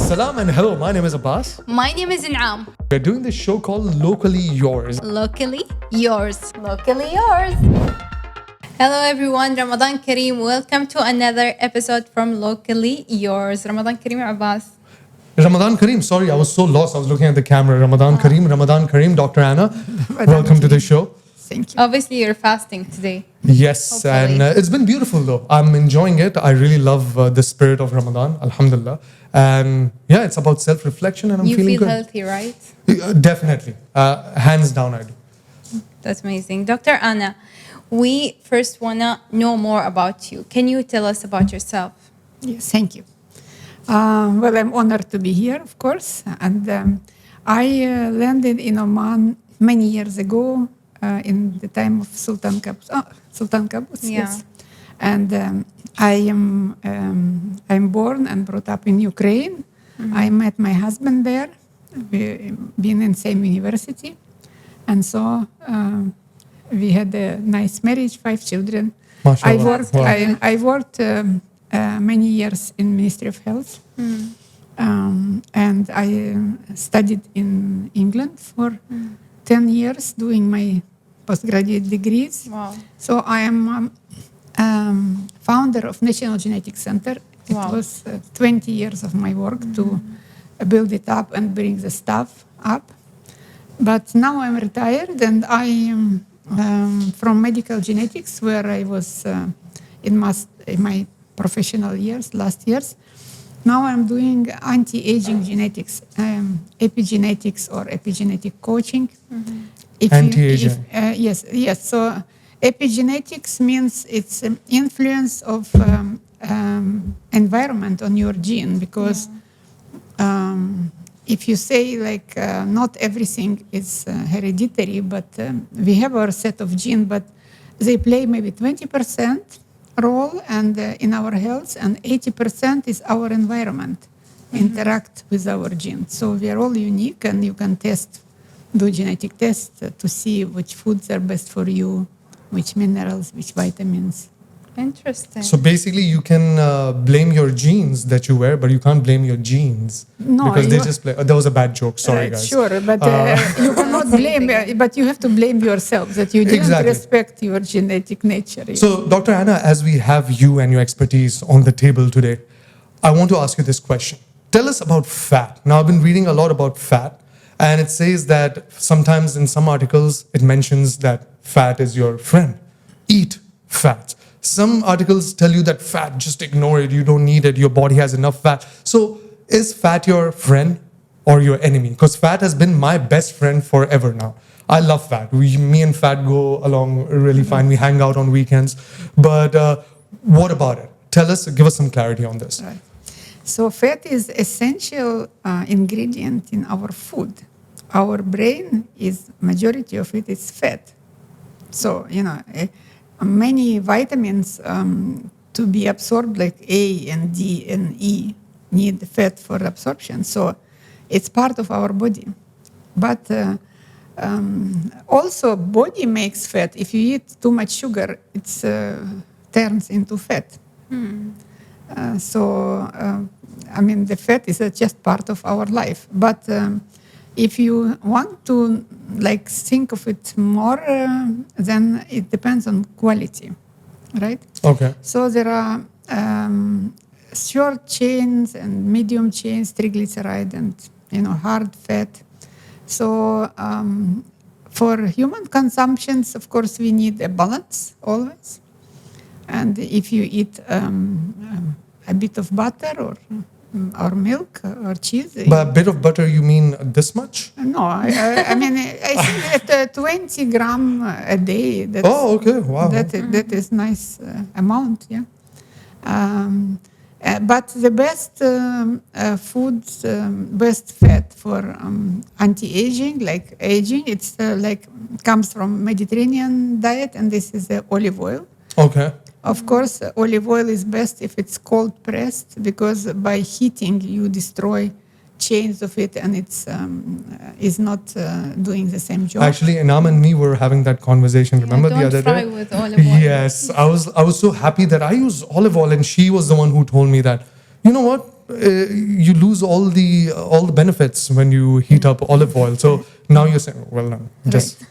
Salam and hello, my name is Abbas. My name is In'am. We're doing this show called Locally Yours. Locally yours. Locally yours. Hello everyone, Ramadan Kareem. Welcome to another episode from Locally Yours. Ramadan Kareem Abbas. Ramadan Kareem, sorry, I was so lost. I was looking at the camera. Ramadan Kareem, Dr. Anna. Welcome to the show. Thank you. Obviously, you're fasting today. Yes, Hopefully. and it's been beautiful though. I'm enjoying it. I really love the spirit of Ramadan, alhamdulillah. And yeah, it's about self-reflection and I'm You feeling feel good. healthy, right? Definitely. Hands down, I do. That's amazing. Dr. Anna, we first want to know more about you. Can you tell us about yourself? Yes, thank you. Well, I'm honored to be here, of course. And I landed in Oman many years ago in the time of Sultan Qaboos. Yeah. Yes. And I'm born and brought up in Ukraine. Mm-hmm. I met my husband there. We've been in same university. And so we had a nice marriage, 5 children. MashaAllah. I worked many years in Ministry of Health. And I studied in England for 10 years doing my postgraduate degrees. Wow. So I am founder of National Genetic Center. It Wow. was 20 years of my work to build it up and bring the staff up. But now I'm retired and I am from medical genetics, where I was in my professional years, last years. Now I'm doing anti-aging genetics, epigenetics or epigenetic coaching. Anti-aging. Yes. So epigenetics means it's an influence of environment on your gene, because if you say like not everything is hereditary, but we have our set of genes, but they play maybe 20% role and in our health, and 80% is our environment interact with our genes. So we are all unique, and you can do genetic tests to see which foods are best for you, which minerals, which vitamins. Interesting. So basically, you can blame your genes that you wear, but you can't blame your genes No, because they you- just play. That was a bad joke. Sorry, guys. Sure, but you cannot blame, but you have to blame yourself that you didn't Exactly. respect your genetic nature. So, Dr. Anna, as we have you and your expertise on the table today, I want to ask you this question. Tell us about fat. Now, I've been reading a lot about fat, and it says that sometimes in some articles, it mentions that fat is your friend. Eat fat. Some articles tell you that fat, just ignore it, you don't need it, your body has enough fat. So, is fat your friend or your enemy? Because fat has been my best friend forever now. I love fat. Me and fat go along really fine. We hang out on weekends. But what about it? Tell us, give us some clarity on this. Right. So fat is essential ingredient in our food. Our brain is, majority of it is fat. So, many vitamins to be absorbed, like A and D and E, need fat for absorption. So it's part of our body. But also body makes fat. If you eat too much sugar, it turns into fat. The fat is just part of our life. But if you want to think of it more, then it depends on quality, right? Okay. So there are short chains and medium chains, triglyceride and hard fat. So for human consumptions, of course, we need a balance always. And if you eat a bit of butter or milk or cheese. By a bit of butter, you mean this much? No, I think that 20 gram a day. That's, Oh, okay. Wow. That is nice amount, yeah. But the best foods, best fat for anti-aging, like aging, it's comes from Mediterranean diet, and this is the olive oil. Okay. Of course, olive oil is best if it's cold pressed, because by heating you destroy chains of it, and it's is not doing the same job. Actually, Inam and me were having that conversation. Remember the other fry day? with olive oil. Yes, I was so happy that I use olive oil, and she was the one who told me that, you know what? you lose all the benefits when you heat up olive oil. So now you're saying, well, no, just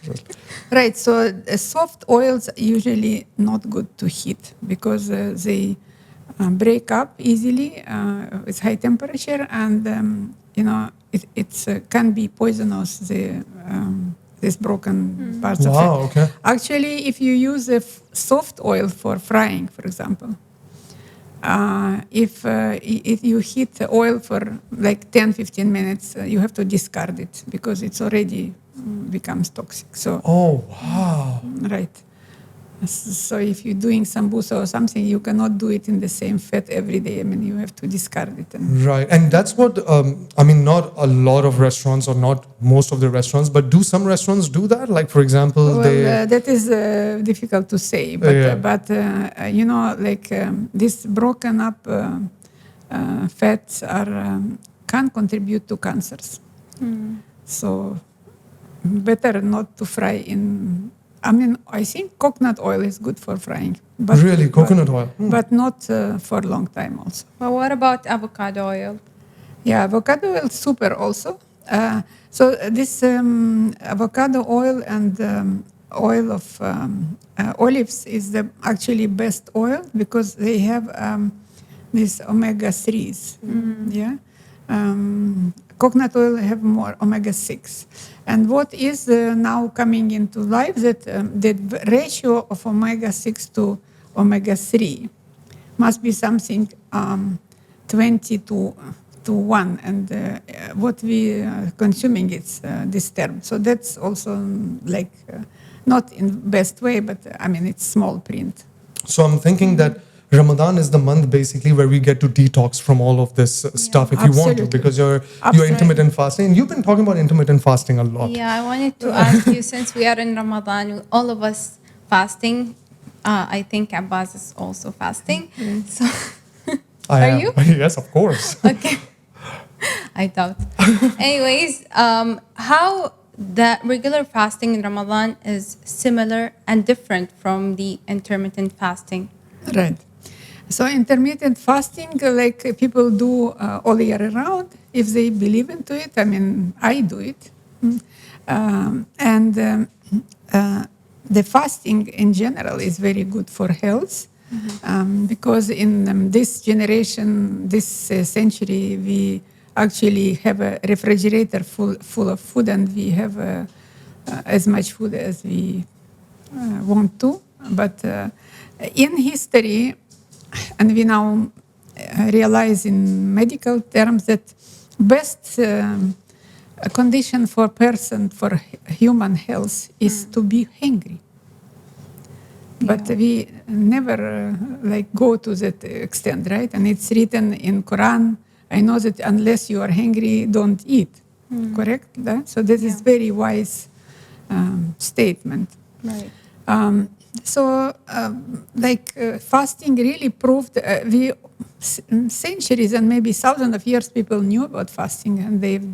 Right. So soft oils are usually not good to heat because they break up easily with high temperature, and it can be poisonous. These broken parts of it. wow, okay. Actually, if you use a soft oil for frying, for example, if you heat the oil for like 10-15 minutes, you have to discard it because it's already becomes toxic. So, Oh, wow. right. So if you're doing sambusa or something, you cannot do it in the same fat every day. I mean, you have to discard it. Right. And that's what, I mean, not a lot of restaurants or not most of the restaurants, but do some restaurants do that? Like, for example, Well, that is difficult to say, but Yeah. These broken up fats can contribute to cancers. So better not to fry in. I mean, I think coconut oil is good for frying, but Really, coconut oil. but not for a long time also. But what about avocado oil? Yeah, avocado oil super also. So this avocado oil and oil of olives is the actually best oil because they have these omega 3s. Yeah, coconut oil have more omega 6. And what is now coming into life that the ratio of omega 6 to omega 3 must be something 20 to 1, and what we consuming is disturbed. So that's also not in best way, but I mean it's small print. So I'm thinking that Ramadan is the month basically where we get to detox from all of this stuff if you want to, Absolutely. because you're Absolutely. intermittent fasting. And you've been talking about intermittent fasting a lot. Yeah, I wanted to ask you, since we are in Ramadan, all of us fasting. I think Abbas is also fasting. So, I Are am. you? Yes, of course. okay. I doubt. Anyways, how the regular fasting in Ramadan is similar and different from the intermittent fasting? Right. So intermittent fasting, like people do all year round, if they believe into it. I mean, I do it. The fasting in general is very good for health because in this generation, this century, we actually have a refrigerator full of food, and we have as much food as we want to. But in history, and we now realize in medical terms that best condition for person for human health is to be hungry. But we never go to that extent, right? And it's written in Quran. I know that unless you are hungry, don't eat. Correct? That? So this is very wise statement. Right. Fasting really proved we centuries and maybe thousands of years people knew about fasting, and they've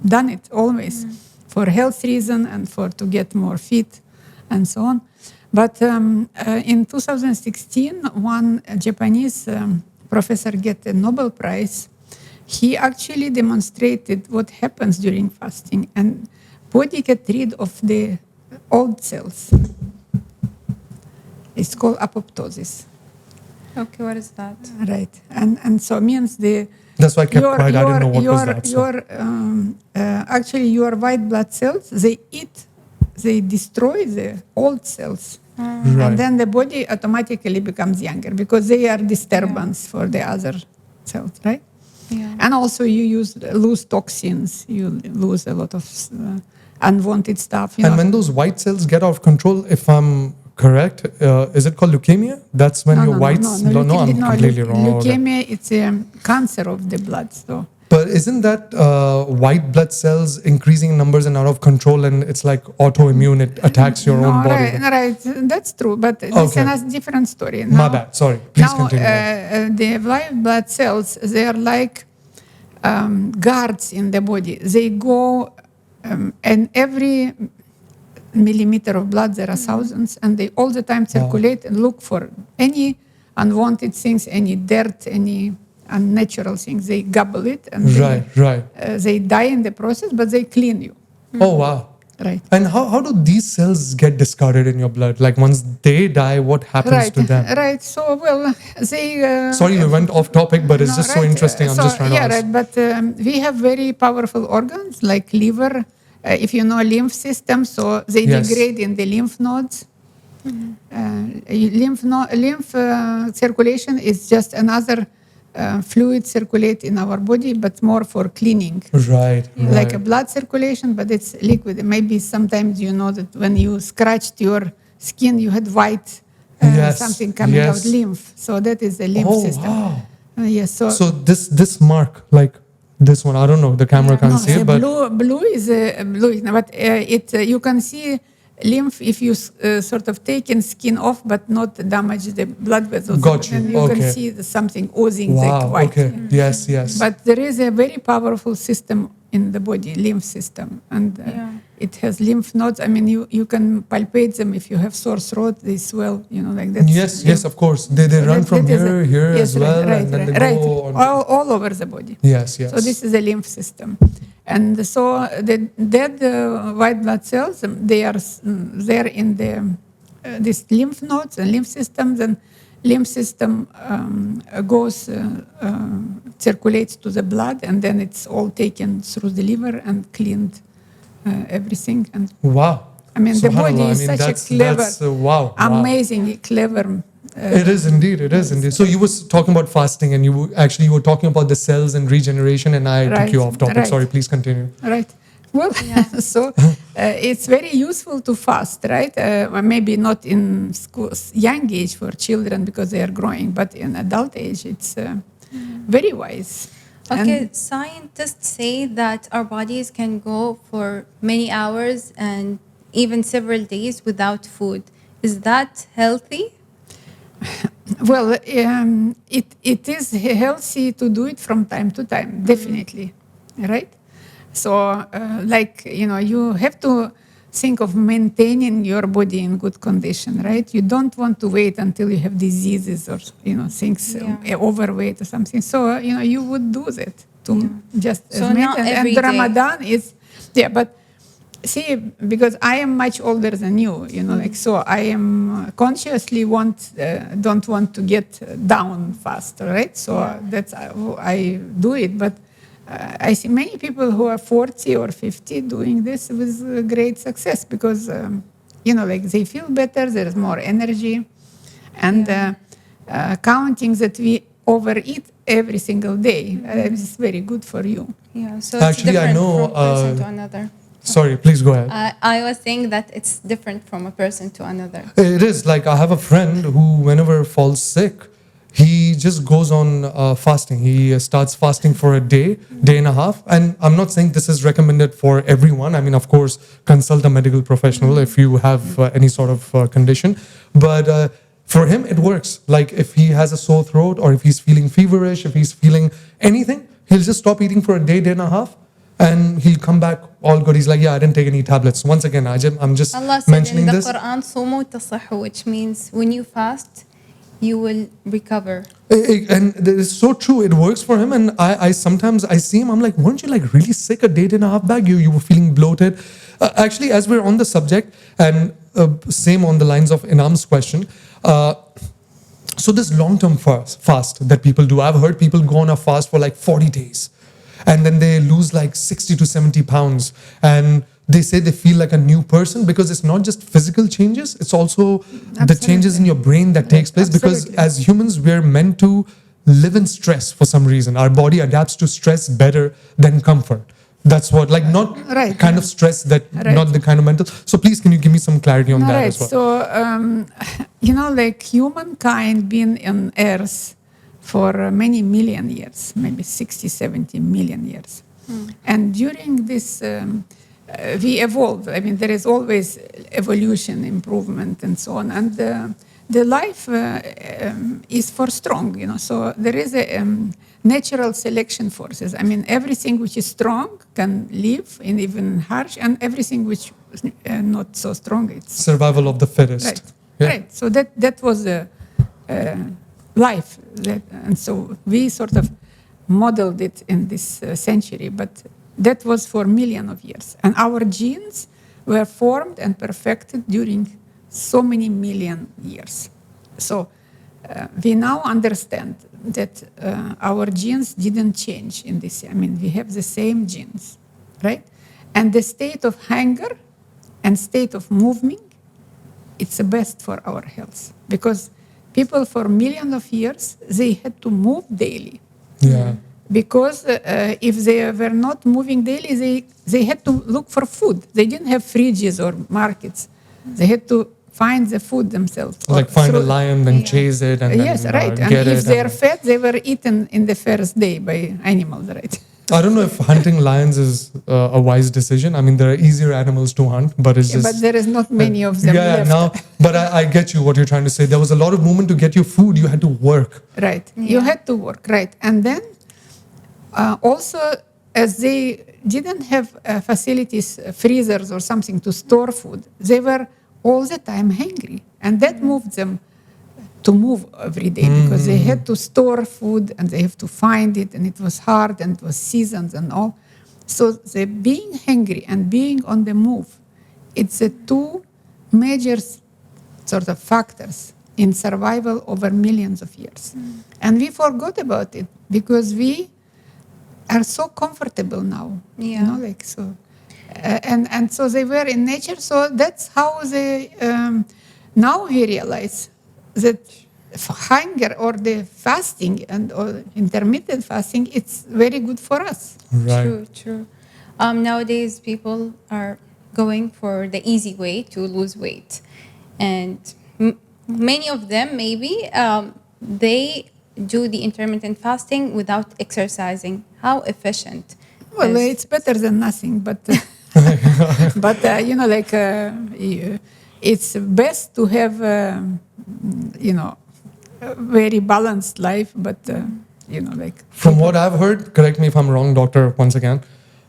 done it always for health reason and for to get more fit and so on. But in 2016, one Japanese professor get a Nobel Prize. He actually demonstrated what happens during fasting, and body get rid of the old cells. It's called apoptosis. Okay, what is that? Right, and so means the. That's why I kept quiet. I didn't know what was that. So. Actually, your white blood cells, they destroy the old cells. Right. And then the body automatically becomes younger because they are disturbance for the other cells, right? Yeah. And also you lose toxins, you lose a lot of unwanted stuff. And when those white cells get out of control, if I'm correct, is it called leukemia? That's when your whites... No, I'm completely wrong. Leukemia, it's a cancer of the blood. So. But isn't that white blood cells increasing in numbers and out of control, and it's like autoimmune, it attacks your own body? Right, that's true, but this is a different story. Now, my bad, sorry. Please continue. The white blood cells, they are like guards in the body. They go, and every millimeter of blood, there are thousands, and they all the time circulate and look for any unwanted things, any dirt, any unnatural things. They gobble it and Right. they die in the process, but they clean you. Oh, wow. Right. And how do these cells get discarded in your blood? Like once they die, what happens to them? Right. So, well, they. Sorry, we went off topic, but it's No, just so right. interesting. I'm So, just trying to yeah, ask. right. But we have very powerful organs like liver. If you know lymph system, so they Yes. degrade in the lymph nodes. Lymph circulation is just another fluid circulate in our body, but more for cleaning. Right. Like a blood circulation, but it's liquid. Maybe sometimes you know that when you scratched your skin, you had white Yes, something coming yes. out, lymph. So that is the lymph Oh, system. wow. Yes. So this mark, like this one, I don't know, the camera can't no, see the it, but blue is blue, but you can see lymph if you sort of taken skin off, but not damage the blood vessels. Got you. Then you Okay. can see something oozing like wow, white. okay. Yes. But there is a very powerful system in the body, lymph system, and it has lymph nodes. I mean, you can palpate them if you have sore throat, they swell, like that. Yes, of course. They run from here as well, and then they go on. all over the body. Yes. So this is the lymph system. And so the dead white blood cells, they are there in the these lymph nodes and lymph systems, and lymph system goes circulates to the blood, and then it's all taken through the liver and cleaned everything. And Wow. I mean, the body Subhanallah. is I mean, such a clever, that's, wow. amazingly clever. It is indeed. So you were talking about fasting, and you were talking about the cells and regeneration, and I took you off topic. Right. Sorry, please continue. Right. Well, so it's very useful to fast, right? Maybe not in school, young age for children because they are growing, but in adult age, it's very wise. Okay, And scientists say that our bodies can go for many hours and even several days without food. Is that healthy? well, it is healthy to do it from time to time, definitely, right? So, you have to think of maintaining your body in good condition, right? You don't want to wait until you have diseases or, things, overweight or something. So, you would do that to just So as not maintenance. every And day. Ramadan is, but see, because I am much older than you, so I am consciously don't want to get down fast, right? So that's how I do it. But I see many people who are 40 or 50 doing this with great success because, they feel better, there's more energy. And counting that we overeat every single day is very good for you. Yeah, so it's Actually, I different know, from person to another. Sorry, please go ahead. I was saying that it's different from a person to another. It is. Like, I have a friend who, whenever falls sick, he just goes on fasting. He starts fasting for a day and a half. And I'm not saying this is recommended for everyone. I mean, of course, consult a medical professional if you have any sort of condition. But for him, it works. Like, if he has a sore throat or if he's feeling feverish, if he's feeling anything, he'll just stop eating for a day and a half. And he'll come back all good. He's like, I didn't take any tablets. Once again, I'm just Allah said mentioning in the this. Quran, "Sumu tasahhu," which means when you fast, you will recover. And it's so true. It works for him. And I sometimes I see him. I'm like, weren't you like really sick a day and a half back? You were feeling bloated. Actually, as we're on the subject, and same on the lines of Inam's question. So this long-term fast that people do, I've heard people go on a fast for like 40 days. And then they lose like 60 to 70 pounds. And they say they feel like a new person because it's not just physical changes, it's also the changes in your brain that takes place. Because as humans, we're meant to live in stress for some reason. Our body adapts to stress better than comfort. That's what, like, not kind of stress that, not the kind of mental. So please, can you give me some clarity on that as well? So, like humankind been on Earth for many million years, maybe 60, 70 million years. And during this, we evolved. I mean, there is always evolution, improvement, and so on. And the life is for strong, So there is a natural selection forces. I mean, everything which is strong can live in even harsh, and everything which is not so strong, it's survival of the fittest. right. So that was life. And so we sort of modeled it in this century, but that was for millions of years. And our genes were formed and perfected during so many million years. So we now understand that our genes didn't change in this. I mean, we have the same genes, right? And the state of hunger and state of moving, it's the best for our health, because people for millions of years, they had to move daily. Yeah. Because if they were not moving daily, they had to look for food. They didn't have fridges or markets. They had to find the food themselves. Like find a lion, then chase it, and yes, then right. And get if it. they're fat, they were eaten in the first day by animals, right? I don't know if hunting lions is a wise decision. I mean, there are easier animals to hunt, but it's just. But there is not many of them left. Now, but I get you what you're trying to say. There was a lot of movement to get your food. You had to work. Right. You had to work, right. And then also, as they didn't have facilities, freezers or something to store food, they were all the time hungry. And that moved them to move every day because they had to store food and they have to find it, and it was hard and it was seasons and all. So the being hungry and being on the move, it's the two major sort of factors in survival over millions of years. And we forgot about it because we are so comfortable now. Yeah. You know, like so. And so they were in nature. So that's how they, now we realize that hunger or the fasting and or intermittent fasting, it's very good for us. Right. True. Nowadays, people are going for the easy way to lose weight. And many of them, maybe, they do the intermittent fasting without exercising. How efficient? Well, it's better than nothing, but but you know, like it's best to have you know, a very balanced life. But you know, like From what I've heard, correct me if I'm wrong, doctor, once again,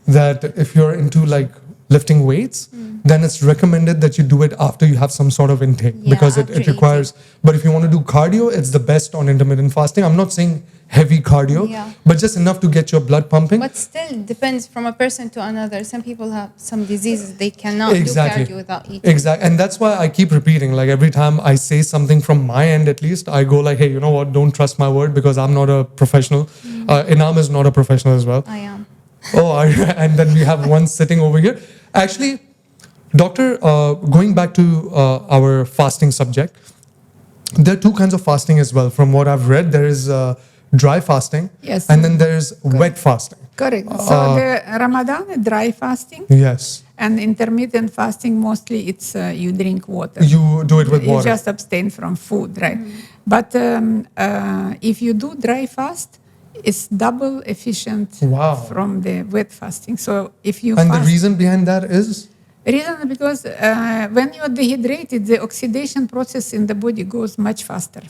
that if you're into like lifting weights, then it's recommended that you do it after you have some sort of intake because after it requires. But if you want to do cardio, it's the best on intermittent fasting. I'm not saying heavy cardio, but just enough to get your blood pumping. But still depends from a person to another. Some people have some diseases they cannot do cardio without eating. Exactly. And that's why I keep repeating, like every time I say something from my end, at least I go like, hey, you know what? Don't trust my word because I'm not a professional. Inam is not a professional as well. I am. Oh, and then we have one sitting over here. Actually, doctor, going back to our fasting subject, there are two kinds of fasting as well. From what I've read, there is dry fasting, yes, and then there's wet fasting. Correct. So the Ramadan, dry fasting. Yes. And intermittent fasting, mostly it's you drink water. You do it with you water. You just abstain from food, right? But if you do dry fast, it's double efficient from the wet fasting. So if you and the reason behind that is? Reason because when you're dehydrated, the oxidation process in the body goes much faster.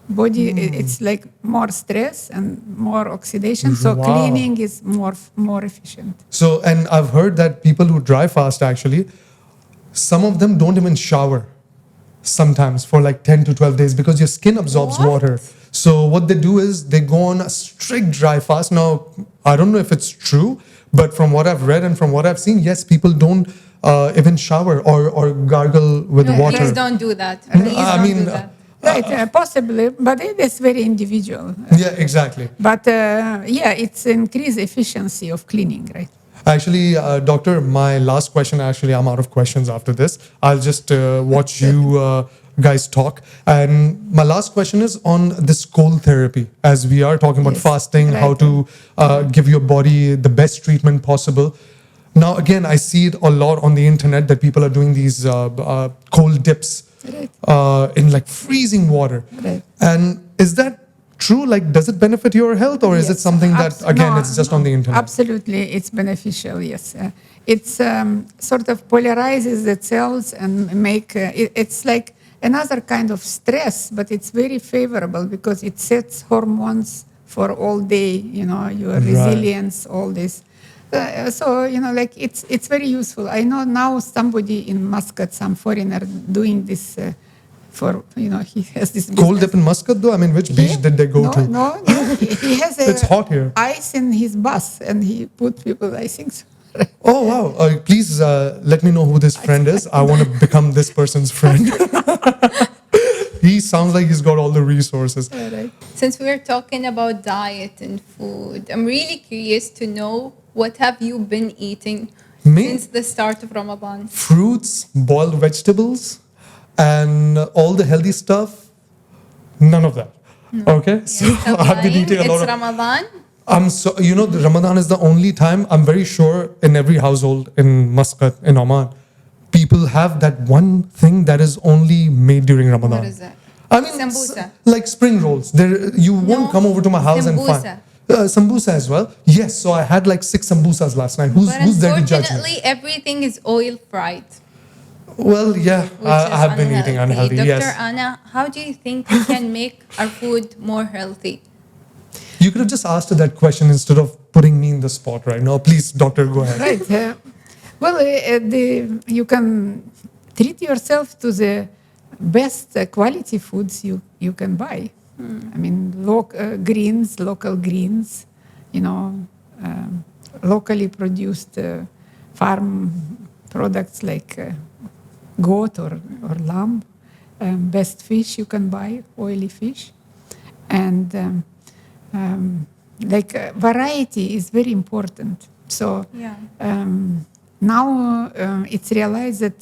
Body, it's like more stress and more oxidation. So cleaning is more efficient. So, and I've heard that people who dry fast actually, some of them don't even shower sometimes for like 10 to 12 days because your skin absorbs water. So what they do is they go on a strict dry fast. Now, I don't know if it's true, but from what I've read and from what I've seen, yes, people don't even shower or gargle with water. Please don't do that. Please don't do that. Right, possibly, but it is very individual. Yeah, exactly. But yeah, it's increased efficiency of cleaning, right? Actually, doctor, my last question, actually, I'm out of questions after this. I'll just watch you guys talk. And my last question is on this cold therapy. As we are talking about fasting, how to give your body the best treatment possible. Now, again, I see it a lot on the internet that people are doing these cold dips in like freezing water. And is that true? Like, does it benefit your health, or is it something that, again, it's just on the internet? Absolutely, it's beneficial, yes. It's sort of polarizes the cells and make, it's like another kind of stress, but it's very favorable because it sets hormones for all day, you know, your resilience, all this. So, you know, like it's very useful. I know now somebody in Muscat, some foreigner, doing this for, he has this Cold business. dip in Muscat, though? I mean, which beach did they go no, to? No, no. He has It's hot here. ice in his bus, and he put people, I think. So. Oh, wow. Please let me know who this friend is. I want to become this person's friend. He sounds like he's got all the resources. All right. Since we're talking about diet and food, I'm really curious to know what have you been eating Me? since the start of Ramadan? Fruits, boiled vegetables, and all the healthy stuff. None of that. Okay? So Stop I've been lying. eating a lot It's of. Ramadan. The Ramadan is the only time, I'm very sure, in every household in Muscat, in Oman, people have that one thing that is only made during Ramadan. What is that? I mean, Sambusa. like spring rolls. You won't come over to my house and find. Sambusa. Sambusa as well. Yes, so I had like 6 sambusas last night. But Who's there to judge me? unfortunately, everything is oil fried. Well, yeah, Which I is have been eating unhealthy. Dr. Yes. Anna, how do you think we can make our food more healthy? You could have just asked her that question instead of putting me in the spot right now. Please, doctor, go ahead. Right. You can treat yourself to the best quality foods you can buy. I mean, local greens, locally produced farm products like goat or lamb, best fish you can buy, oily fish. And variety is very important. So Yeah. now it's realized that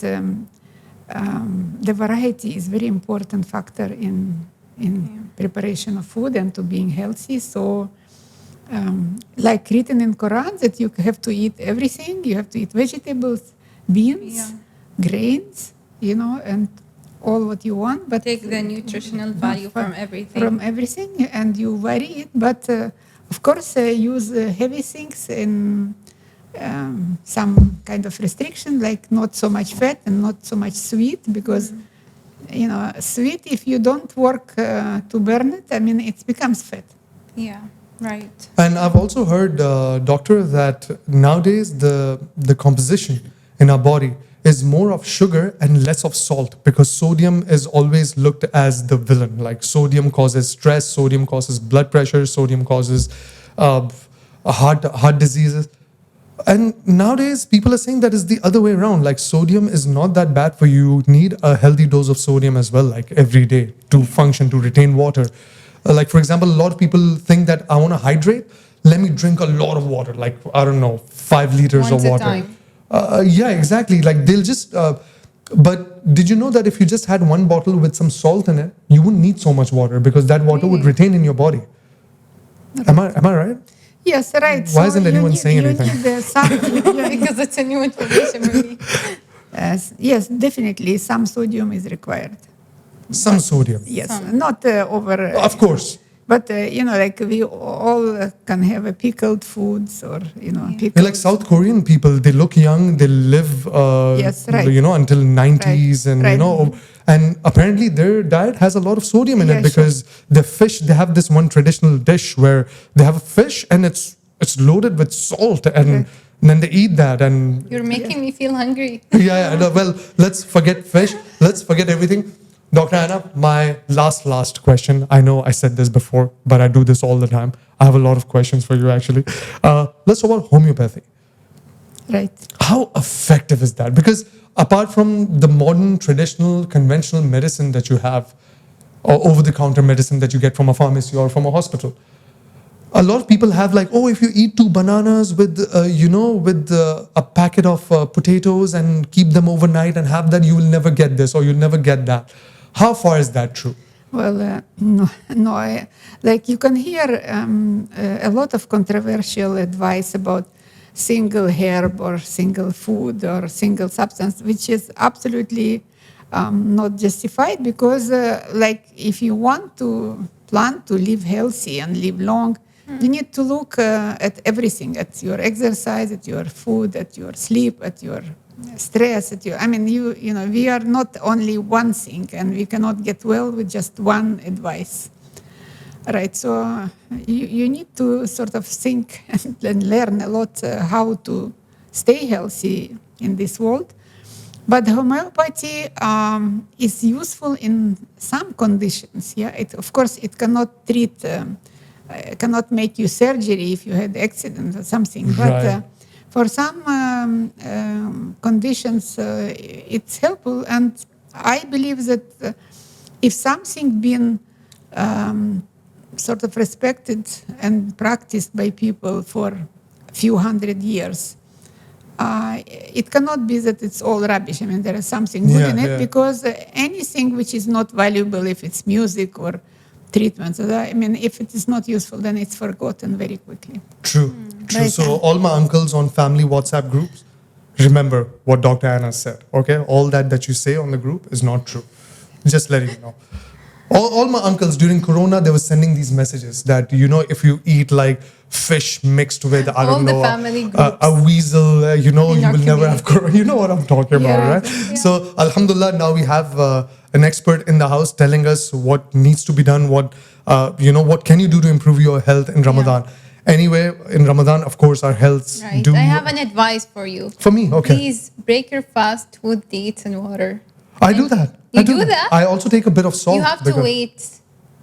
the variety is very important factor in preparation of food and to being healthy. So like written in Quran that you have to eat everything, you have to eat vegetables, beans, grains, and all what you want, but Take the nutritional value from everything. From everything, and you vary it. But of course, use heavy things in some kind of restriction, like not so much fat and not so much sweet, because sweet, if you don't work to burn it, I mean, it becomes fat. Yeah, right. And I've also heard, doctor, that nowadays the composition in our body is more of sugar and less of salt, because sodium is always looked as the villain. Like sodium causes stress, sodium causes blood pressure, sodium causes heart diseases. And nowadays people are saying that is the other way around. Like sodium is not that bad for you. You need a healthy dose of sodium as well, like every day to function, to retain water. Like for example, a lot of people think that I want to hydrate. Let me drink a lot of water, like, I don't know, 5 liters Once of a water. time. Yeah, exactly. Like they'll just. But did you know that if you just had one bottle with some salt in it, you wouldn't need so much water because that water would retain in your body? Am I right? Yes, right. Why isn't anyone saying anything? Because it's a new information for me. Yes, definitely, some sodium is required. Some sodium. Yes, Some. not over. Of course. But like we all can have a pickled foods or They're pickled. like South Korean people. They look young. They live, Yes, right. until 90s, Right, and right. and apparently their diet has a lot of sodium in Yeah, it because the fish. They have this one traditional dish where they have a fish and it's loaded with salt, and then they eat that. And You're making me feel hungry. yeah, no, well, let's forget fish. Let's forget everything. Dr. Anna, my last question. I know I said this before, but I do this all the time. I have a lot of questions for you, actually. Let's talk about homeopathy. Right. How effective is that? Because apart from the modern, traditional, conventional medicine that you have, or over-the-counter medicine that you get from a pharmacy or from a hospital, a lot of people have like, oh, if you eat 2 bananas with, a packet of potatoes and keep them overnight and have that, you will never get this or you'll never get that. How far is that true? Well, no. Like you can hear a lot of controversial advice about single herb or single food or single substance, which is absolutely not justified because, like, if you want to plan to live healthy and live long, you need to look at everything, at your exercise, at your food, at your sleep, at your stress, we are not only one thing, and we cannot get well with just one advice. Right, so you need to sort of think and learn a lot how to stay healthy in this world. But homeopathy is useful in some conditions. Yeah, of course, it cannot treat, cannot make you surgery if you had accident or something. But Right. for some conditions, it's helpful. And I believe that if something been sort of respected and practiced by people for a few hundred years, it cannot be that it's all rubbish. I mean, there is something good Yeah, in it yeah. because anything which is not valuable, if it's music or treatment, so I mean, if it is not useful, then it's forgotten very quickly. True, true. Right. So all my uncles on family WhatsApp groups, remember what Dr. Anna said. Okay, all that you say on the group is not true. Just letting you know. All my uncles during Corona, they were sending these messages that, you know, if you eat like fish mixed with, I All don't the know, family a groups weasel, you know, in you our will never have community. Corona. You know what I'm talking about, Yeah, right? exactly. So, Alhamdulillah, now we have an expert in the house telling us what needs to be done, what, you know, what can you do to improve your health in Ramadan. Anyway, in Ramadan, of course, our healths Right. do. I have an advice for you. For me, okay. Please break your fast with dates and water. I do that. You I do that? I also take a bit of salt. You have to because- wait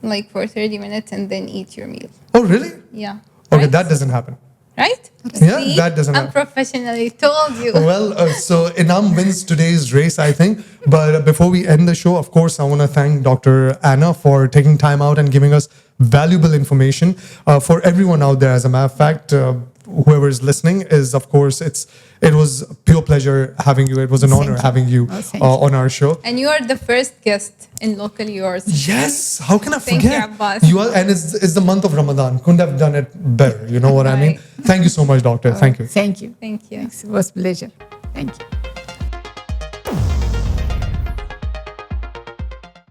like for 30 minutes and then eat your meal. Oh, really? Yeah. Okay, Right? that doesn't happen. Right? Yeah, See? that doesn't I'm happen. professionally told you. Well, so Inam wins today's race, I think. But before we end the show, of course, I want to thank Dr. Anna for taking time out and giving us valuable information for everyone out there. As a matter of fact, whoever is listening is, of course, it was a pure pleasure having you. It was an honor you. having you Oh, thank you. on our show. And you are the first guest in Local Yours. Yes, how can I Thank you, forget? Abbas. You are, and it's the month of Ramadan. Couldn't have done it better. You know what I mean? Right. Thank you so much, doctor. Thank you. Thank you. Thank you. Thanks. It was a pleasure. Thank you.